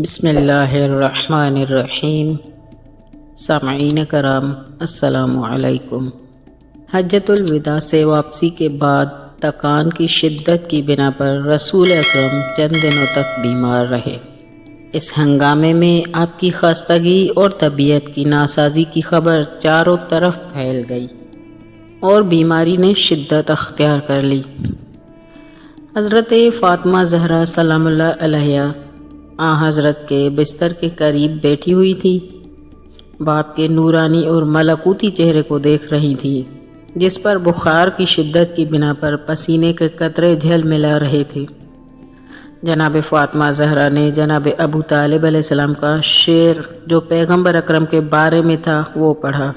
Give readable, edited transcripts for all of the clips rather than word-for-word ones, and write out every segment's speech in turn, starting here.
بسم اللہ الرحمن الرحیم۔ سامعین کرام السلام علیکم۔ حجۃ الوداع سے واپسی کے بعد تکان کی شدت کی بنا پر رسول اکرم چند دنوں تک بیمار رہے۔ اس ہنگامے میں آپ کی خستگی اور طبیعت کی ناسازی کی خبر چاروں طرف پھیل گئی اور بیماری نے شدت اختیار کر لی۔ حضرت فاطمہ زہرا سلام اللہ علیہا حضرت کے بستر کے قریب بیٹھی ہوئی تھی۔ باپ کے نورانی اور ملکوتی چہرے کو دیکھ رہی تھی، جس پر بخار کی شدت کی بنا پر پسینے کے قطرے جھلملا رہے تھے۔ جناب فاطمہ زہرا نے جناب ابو طالب علیہ السلام کا شعر جو پیغمبر اکرم کے بارے میں تھا وہ پڑھا،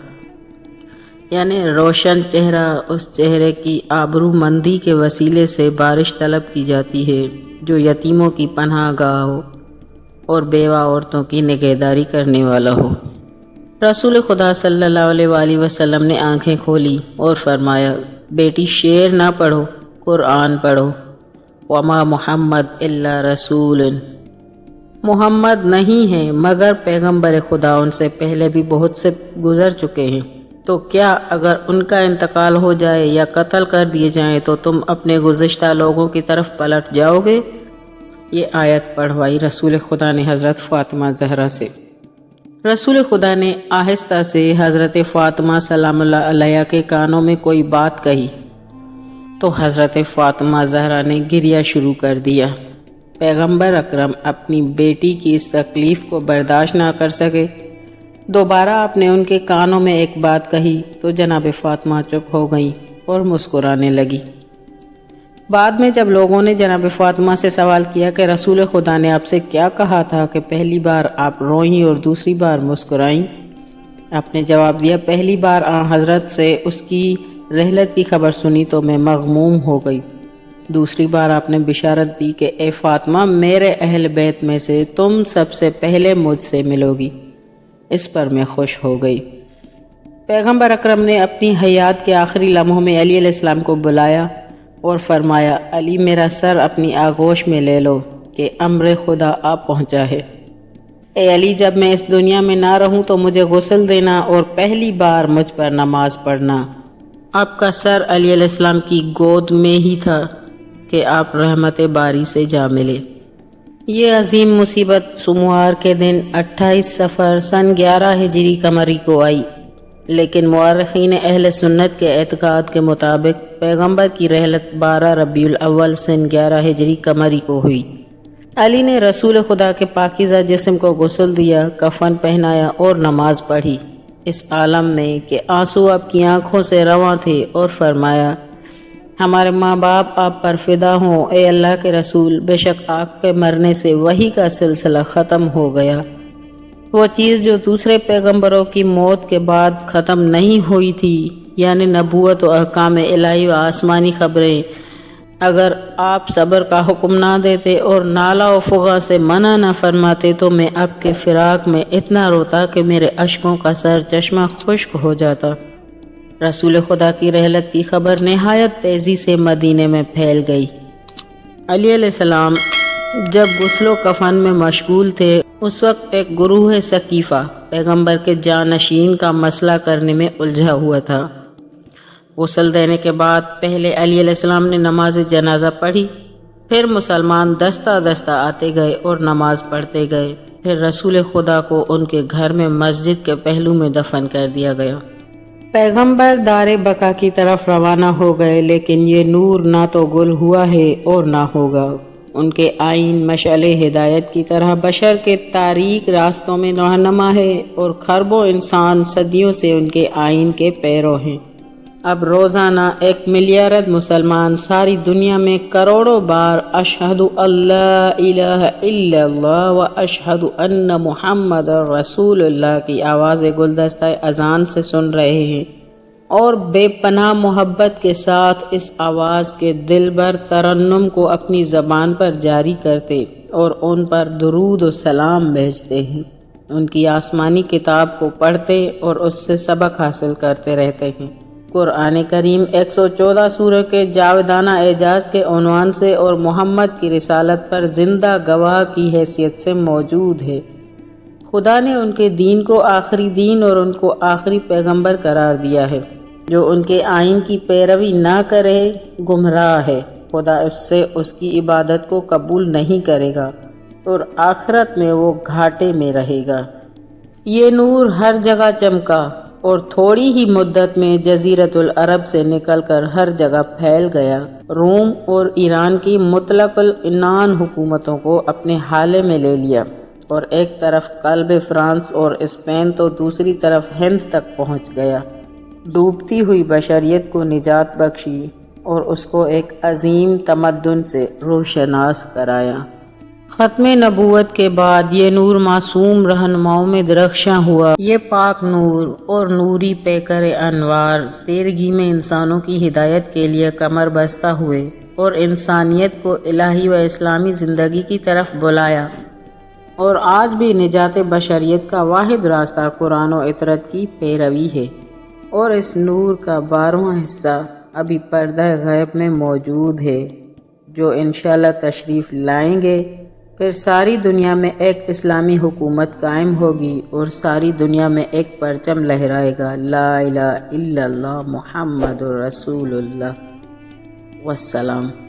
یعنی روشن چہرہ اس چہرے کی آبرو مندی کے وسیلے سے بارش طلب کی جاتی ہے جو یتیموں کی پناہ گاہ ہو اور بیوہ عورتوں کی نگہداری کرنے والا ہو۔ رسول خدا صلی اللہ علیہ وآلہ وسلم نے آنکھیں کھولی اور فرمایا، بیٹی شعر نہ پڑھو، قرآن پڑھو۔ وما محمد الا رسول، محمد نہیں ہے مگر پیغمبر خدا، ان سے پہلے بھی بہت سے گزر چکے ہیں، تو کیا اگر ان کا انتقال ہو جائے یا قتل کر دیے جائیں تو تم اپنے گزشتہ لوگوں کی طرف پلٹ جاؤ گے؟ یہ آیت پڑھوائی رسول خدا نے حضرت فاطمہ زہرا سے۔ رسول خدا نے آہستہ سے حضرت فاطمہ سلام اللہ علیہا کے کانوں میں کوئی بات کہی تو حضرت فاطمہ زہرا نے گریہ شروع کر دیا۔ پیغمبر اکرم اپنی بیٹی کی اس تکلیف کو برداشت نہ کر سکے۔ دوبارہ آپ نے ان کے کانوں میں ایک بات کہی تو جناب فاطمہ چپ ہو گئیں اور مسکرانے لگی۔ بعد میں جب لوگوں نے جناب فاطمہ سے سوال کیا کہ رسول خدا نے آپ سے کیا کہا تھا کہ پہلی بار آپ روئیں اور دوسری بار مسکرائیں، آپ نے جواب دیا، پہلی بار حضرت سے اس کی رحلت کی خبر سنی تو میں مغموم ہو گئی۔ دوسری بار آپ نے بشارت دی کہ اے فاطمہ، میرے اہل بیت میں سے تم سب سے پہلے مجھ سے ملو گی۔ اس پر میں خوش ہو گئی۔ پیغمبر اکرم نے اپنی حیات کے آخری لمحوں میں علی علیہ السلام کو بلایا اور فرمایا، علی میرا سر اپنی آغوش میں لے لو کہ امر خدا آ پہنچا ہے۔ اے علی، جب میں اس دنیا میں نہ رہوں تو مجھے غسل دینا اور پہلی بار مجھ پر نماز پڑھنا۔ آپ کا سر علی علیہ السلام کی گود میں ہی تھا کہ آپ رحمت باری سے جا ملے۔ یہ عظیم مصیبت سموار کے دن 28 صفر سن 11 ہجری قمری کو آئی، لیکن مورخین اہل سنت کے اعتقاد کے مطابق پیغمبر کی رحلت 12 ربیع الاول سن 11 ہجری قمری کو ہوئی۔ علی نے رسول خدا کے پاکیزہ جسم کو غسل دیا، کفن پہنایا اور نماز پڑھی اس عالم میں کہ آنسو آپ کی آنکھوں سے رواں تھے، اور فرمایا، ہمارے ماں باپ آپ پر فدا ہوں، اے اللہ کے رسول، بے شک آپ کے مرنے سے وحی کا سلسلہ ختم ہو گیا۔ وہ چیز جو دوسرے پیغمبروں کی موت کے بعد ختم نہیں ہوئی تھی، یعنی نبوت و احکام الہی و آسمانی خبریں، اگر آپ صبر کا حکم نہ دیتے اور نالہ و فغاں سے منع نہ فرماتے تو میں آپ کے فراق میں اتنا روتا کہ میرے اشکوں کا سر چشمہ خشک ہو جاتا۔ رسول خدا کی رحلت کی خبر نہایت تیزی سے مدینے میں پھیل گئی۔ علی علیہ السلام جب غسل و کفن میں مشغول تھے، اس وقت ایک گروہ ثقیفہ پیغمبر کے جانشین کا مسئلہ کرنے میں الجھا ہوا تھا۔ غسل دینے کے بعد پہلے علی علیہ السلام نے نماز جنازہ پڑھی، پھر مسلمان دستہ دستہ آتے گئے اور نماز پڑھتے گئے، پھر رسول خدا کو ان کے گھر میں مسجد کے پہلو میں دفن کر دیا گیا۔ پیغمبر دار بقا کی طرف روانہ ہو گئے، لیکن یہ نور نہ تو گل ہوا ہے اور نہ ہوگا۔ ان کے آئین مشعل ہدایت کی طرح بشر کے تاریک راستوں میں رہنما ہے، اور کھربوں انسان صدیوں سے ان کے آئین کے پیرو ہیں۔ اب روزانہ 1 ملیارد مسلمان ساری دنیا میں کروڑوں بار اشہد اللہ الہ الا اللہ و اشہد ان محمد رسول اللہ کی آواز گلدستہ اذان سے سن رہے ہیں، اور بے پناہ محبت کے ساتھ اس آواز کے دل بھر ترنم کو اپنی زبان پر جاری کرتے اور ان پر درود و سلام بھیجتے ہیں، ان کی آسمانی کتاب کو پڑھتے اور اس سے سبق حاصل کرتے رہتے ہیں۔ قرآن کریم 114 سورہ کے جاودانہ اعجاز کے عنوان سے اور محمد کی رسالت پر زندہ گواہ کی حیثیت سے موجود ہے۔ خدا نے ان کے دین کو آخری دین اور ان کو آخری پیغمبر قرار دیا ہے۔ جو ان کے آئین کی پیروی نہ کرے گمراہ ہے۔ خدا اس سے اس کی عبادت کو قبول نہیں کرے گا اور آخرت میں وہ گھاٹے میں رہے گا۔ یہ نور ہر جگہ چمکا اور تھوڑی ہی مدت میں جزیرۃ العرب سے نکل کر ہر جگہ پھیل گیا۔ روم اور ایران کی مطلق العنان حکومتوں کو اپنے حالے میں لے لیا اور ایک طرف قلب فرانس اور اسپین تو دوسری طرف ہند تک پہنچ گیا۔ ڈوبتی ہوئی بشریت کو نجات بخشی اور اس کو ایک عظیم تمدن سے روشناس کرایا۔ ختم نبوت کے بعد یہ نور معصوم رہنماؤں میں درخشاں ہوا۔ یہ پاک نور اور نوری پیکر انوار تیرگی میں انسانوں کی ہدایت کے لیے کمر بستہ ہوئے اور انسانیت کو الہی و اسلامی زندگی کی طرف بلایا، اور آج بھی نجات بشریت کا واحد راستہ قرآن و اطرت کی پیروی ہے۔ اور اس نور کا 12واں حصہ ابھی پردہ غیب میں موجود ہے، جو انشاءاللہ تشریف لائیں گے۔ پھر ساری دنیا میں ایک اسلامی حکومت قائم ہوگی اور ساری دنیا میں ایک پرچم لہرائے گا، لا الہ الا اللہ محمد رسول اللہ۔ والسلام۔